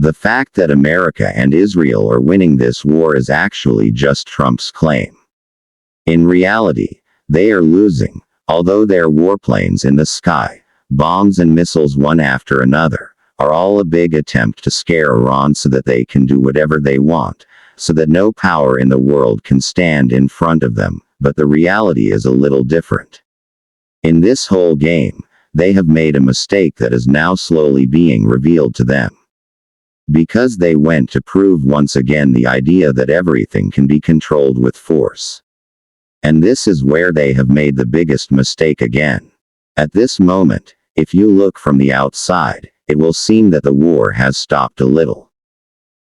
The fact that America and Israel are winning this war is actually just Trump's claim. In reality, they are losing, although their warplanes in the sky, bombs and missiles one after another, are all a big attempt to scare Iran so that they can do whatever they want, so that no power in the world can stand in front of them, but the reality is a little different. In this whole game, they have made a mistake that is now slowly being revealed to them. Because they went to prove once again the idea that everything can be controlled with force. And this is where they have made the biggest mistake again. At this moment, if you look from the outside, it will seem that the war has stopped a little.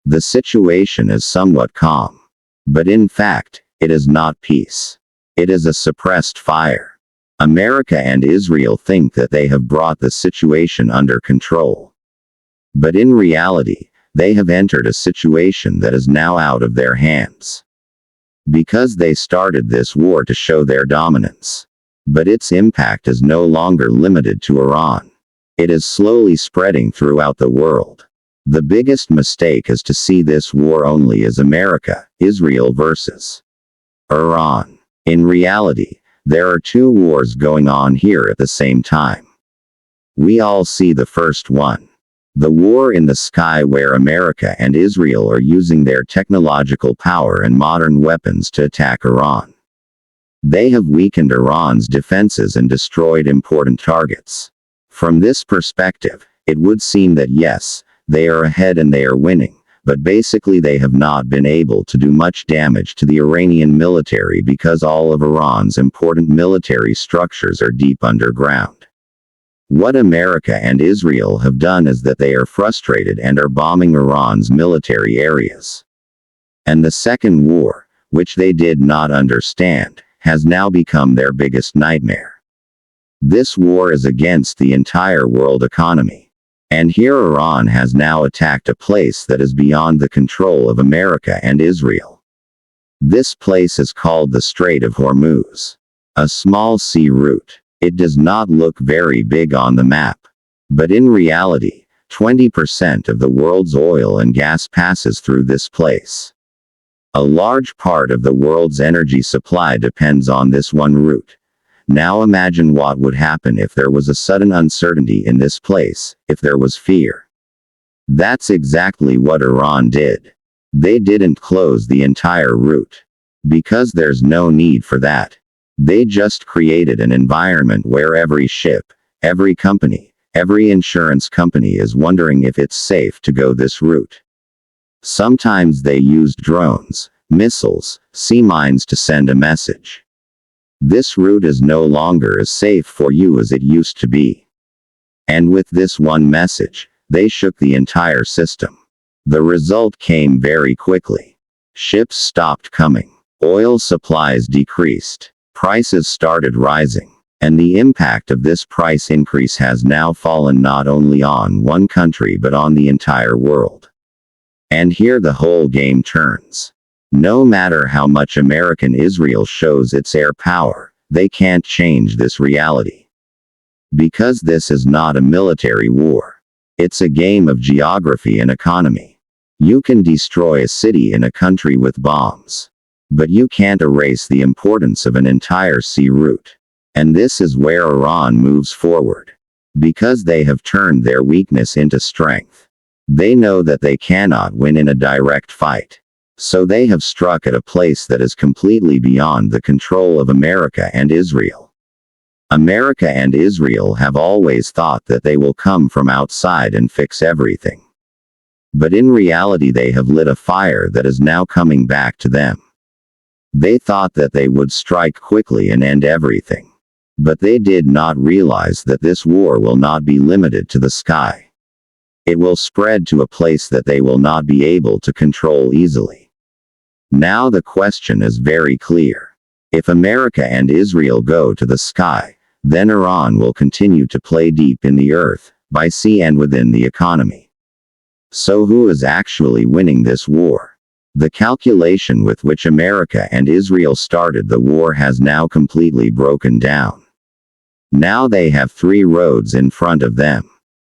The situation is somewhat calm. But in fact, it is not peace. It is a suppressed fire. America and Israel think that they have brought the situation under control. But in reality, they have entered a situation that is now out of their hands. Because they started this war to show their dominance. But its impact is no longer limited to Iran. It is slowly spreading throughout the world. The biggest mistake is to see this war only as America, Israel versus Iran. In reality, there are two wars going on here at the same time. We all see the first one. The war in the sky, where America and Israel are using their technological power and modern weapons to attack Iran. They have weakened Iran's defenses and destroyed important targets. From this perspective, it would seem that yes, they are ahead and they are winning, but basically they have not been able to do much damage to the Iranian military because all of Iran's important military structures are deep underground. What America and Israel have done is that they are frustrated and are bombing Iran's military areas. And the second war, which they did not understand, has now become their biggest nightmare. This war is against the entire world economy. And here Iran has now attacked a place that is beyond the control of America and Israel. This place is called the Strait of Hormuz. A small sea route. It does not look very big on the map. But in reality, 20% of the world's oil and gas passes through this place. A large part of the world's energy supply depends on this one route. Now imagine what would happen if there was a sudden uncertainty in this place, if there was fear. That's exactly what Iran did. They didn't close the entire route. Because there's no need for that. They just created an environment where every ship, every company, every insurance company is wondering if it's safe to go this route. Sometimes they used drones, missiles, sea mines to send a message. This route is no longer as safe for you as it used to be. And with this one message, they shook the entire system. The result came very quickly. Ships stopped coming. Oil supplies decreased. Prices started rising. And the impact of this price increase has now fallen not only on one country but on the entire world. And here the whole game turns. No matter how much American Israel shows its air power, they can't change this reality. Because this is not a military war. It's a game of geography and economy. You can destroy a city in a country with bombs. But you can't erase the importance of an entire sea route. And this is where Iran moves forward. Because they have turned their weakness into strength. They know that they cannot win in a direct fight. So they have struck at a place that is completely beyond the control of America and Israel. America and Israel have always thought that they will come from outside and fix everything. But in reality they have lit a fire that is now coming back to them. They thought that they would strike quickly and end everything. But they did not realize that this war will not be limited to the sky. It will spread to a place that they will not be able to control easily. Now the question is very clear. If America and Israel go to the sky, then Iran will continue to play deep in the earth, by sea and within the economy. So who is actually winning this war? The calculation with which America and Israel started the war has now completely broken down. Now they have three roads in front of them.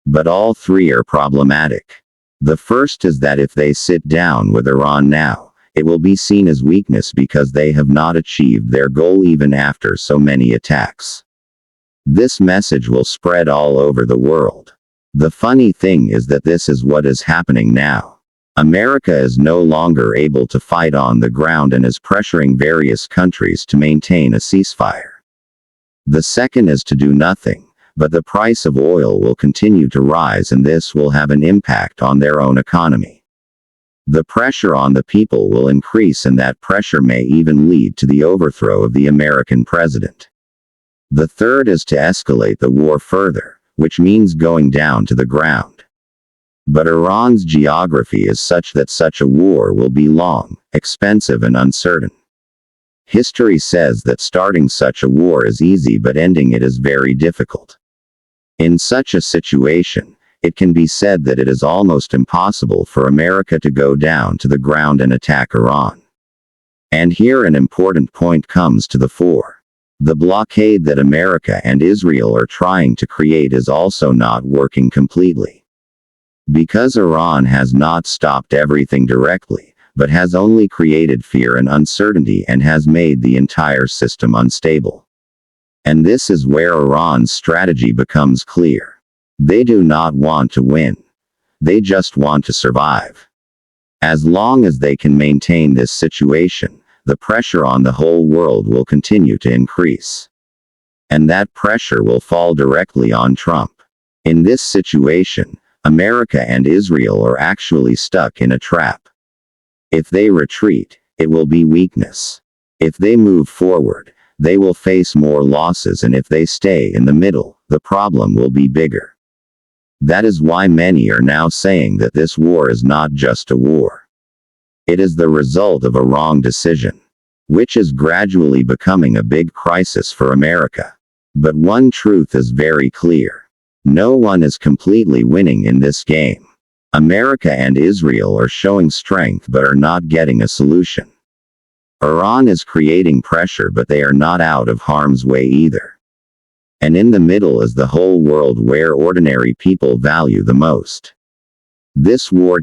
But all three are problematic. The first is that if they sit down with Iran now, it will be seen as weakness because they have not achieved their goal even after so many attacks. This message will spread all over the world. The funny thing is that this is what is happening now. America is no longer able to fight on the ground and is pressuring various countries to maintain a ceasefire. The second is to do nothing, but the price of oil will continue to rise and this will have an impact on their own economy. The pressure on the people will increase and that pressure may even lead to the overthrow of the American president. The third is to escalate the war further, which means going down to the ground. But Iran's geography is such that such a war will be long, expensive and uncertain. History says that starting such a war is easy but ending it is very difficult. In such a situation, it can be said that it is almost impossible for America to go down to the ground and attack Iran. And here an important point comes to the fore. The blockade that America and Israel are trying to create is also not working completely. Because Iran has not stopped everything directly, but has only created fear and uncertainty and has made the entire system unstable. And this is where Iran's strategy becomes clear. They do not want to win. They just want to survive. As long as they can maintain this situation, the pressure on the whole world will continue to increase. And that pressure will fall directly on Trump. In this situation, America and Israel are actually stuck in a trap. If they retreat, it will be weakness. If they move forward, they will face more losses, and if they stay in the middle, the problem will be bigger. That is why many are now saying that this war is not just a war. It is the result of a wrong decision, which is gradually becoming a big crisis for America. But one truth is very clear. No one is completely winning in this game. America and Israel are showing strength but are not getting a solution. Iran is creating pressure but they are not out of harm's way either. And in the middle is the whole world where ordinary people value the most. This war